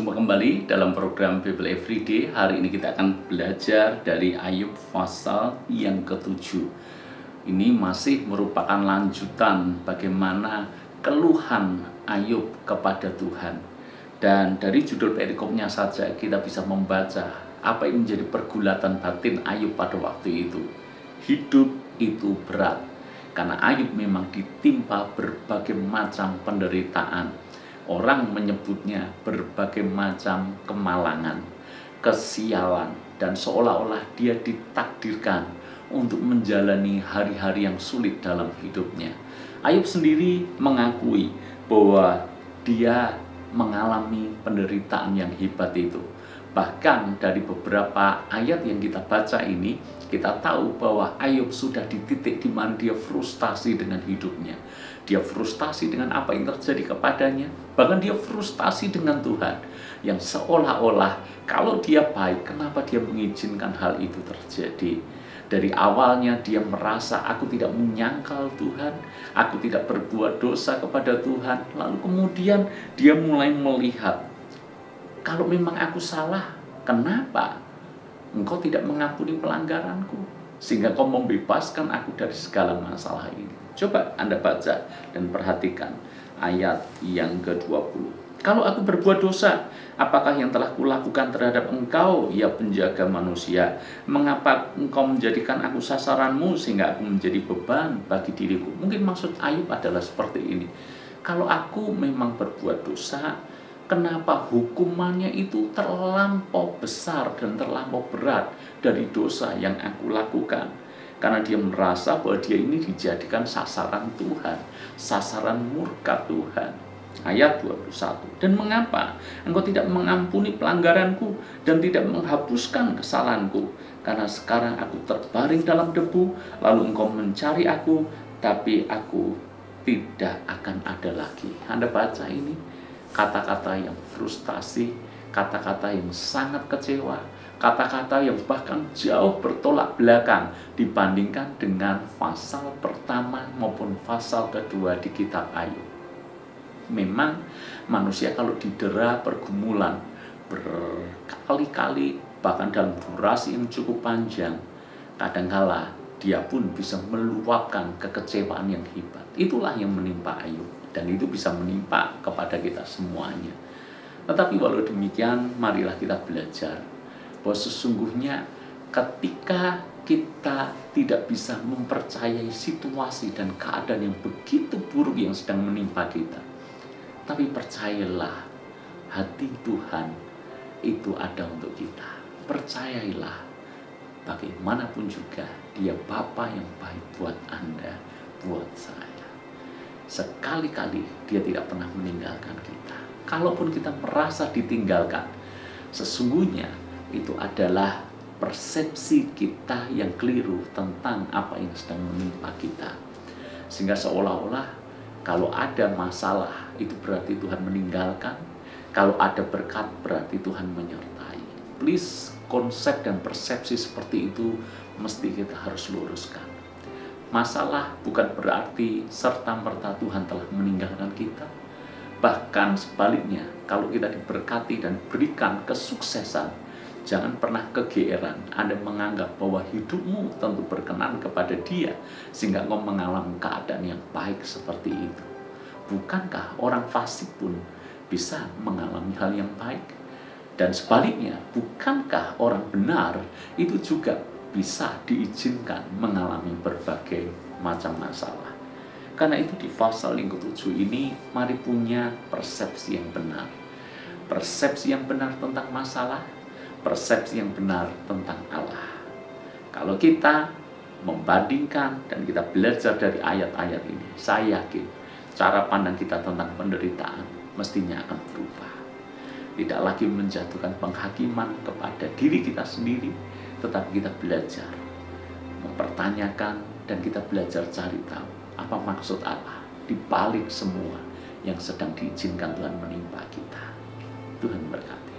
Jumpa kembali dalam program Bible Everyday. Hari ini kita akan belajar dari Ayub pasal yang ke-7. Ini masih merupakan lanjutan bagaimana keluhan Ayub kepada Tuhan. Dan dari judul perikopnya saja kita bisa membaca apa yang menjadi pergulatan batin Ayub pada waktu itu. Hidup itu berat, karena Ayub memang ditimpa berbagai macam penderitaan. Orang menyebutnya berbagai macam kemalangan, kesialan, dan seolah-olah dia ditakdirkan untuk menjalani hari-hari yang sulit dalam hidupnya. Ayub sendiri mengakui bahwa dia mengalami penderitaan yang hebat itu. Bahkan dari beberapa ayat yang kita baca ini, kita tahu bahwa Ayub sudah di titik di mana dia frustasi dengan hidupnya. Dia frustasi dengan apa yang terjadi kepadanya. Bahkan dia frustasi dengan Tuhan. Yang seolah-olah kalau dia baik, kenapa dia mengizinkan hal itu terjadi? Dari awalnya dia merasa aku tidak menyangkal Tuhan, aku tidak berbuat dosa kepada Tuhan. Lalu kemudian dia mulai melihat, kalau memang aku salah, kenapa Engkau tidak mengampuni pelanggaranku, sehingga Kau membebaskan aku dari segala masalah ini. Coba Anda baca dan perhatikan ayat yang ke-20. Kalau aku berbuat dosa, apakah yang telah kulakukan terhadap Engkau, ya penjaga manusia? Mengapa Engkau menjadikan aku sasaranmu sehingga aku menjadi beban bagi diriku? Mungkin maksud Ayub adalah seperti ini. Kalau aku memang berbuat dosa, kenapa hukumannya itu terlampau besar dan terlampau berat dari dosa yang aku lakukan? Karena dia merasa bahwa dia ini dijadikan sasaran Tuhan, sasaran murka Tuhan. Ayat 21. Dan mengapa Engkau tidak mengampuni pelanggaranku dan tidak menghapuskan kesalahanku? Karena sekarang aku terbaring dalam debu, lalu Engkau mencari aku, tapi aku tidak akan ada lagi. Anda baca ini, kata-kata yang frustasi, kata-kata yang sangat kecewa, kata-kata yang bahkan jauh bertolak belakang dibandingkan dengan pasal pertama maupun pasal kedua di kitab Ayub. Memang manusia kalau didera pergumulan berkali-kali, bahkan dalam durasi yang cukup panjang, kadangkala dia pun bisa meluapkan kekecewaan yang hebat. Itulah yang menimpa Ayub, dan itu bisa menimpa kepada kita semuanya. Tetapi walau demikian, marilah kita belajar bahwa sesungguhnya ketika kita tidak bisa mempercayai situasi dan keadaan yang begitu buruk yang sedang menimpa kita, tapi percayalah, hati Tuhan itu ada untuk kita. Percayailah, bagaimanapun juga Dia Bapa yang baik buat Anda, buat saya. Sekali-kali Dia tidak pernah meninggalkan kita. Kalaupun kita merasa ditinggalkan, sesungguhnya itu adalah persepsi kita yang keliru tentang apa yang sedang menimpa kita. Sehingga seolah-olah kalau ada masalah itu berarti Tuhan meninggalkan, kalau ada berkat berarti Tuhan menyertai. Please, konsep dan persepsi seperti itu mesti kita harus luruskan. Masalah bukan berarti serta-merta Tuhan telah meninggalkan kita. Bahkan sebaliknya, kalau kita diberkati dan berikan kesuksesan, jangan pernah kegeeran. Anda menganggap bahwa hidupmu tentu berkenan kepada Dia, sehingga engkau mengalami keadaan yang baik seperti itu. Bukankah orang fasik pun bisa mengalami hal yang baik? Dan sebaliknya, bukankah orang benar itu juga bisa diizinkan mengalami berbagai macam masalah? Karena itu di pasal yang ke-7 ini, mari punya persepsi yang benar. Persepsi yang benar tentang masalah, persepsi yang benar tentang Allah. Kalau kita membandingkan dan kita belajar dari ayat-ayat ini, saya yakin cara pandang kita tentang penderitaan mestinya akan berubah. Tidak lagi menjatuhkan penghakiman kepada diri kita sendiri, tetapi kita belajar mempertanyakan dan kita belajar cari tahu apa maksud Allah di balik semua yang sedang diizinkan Tuhan menimpa kita. Tuhan berkati.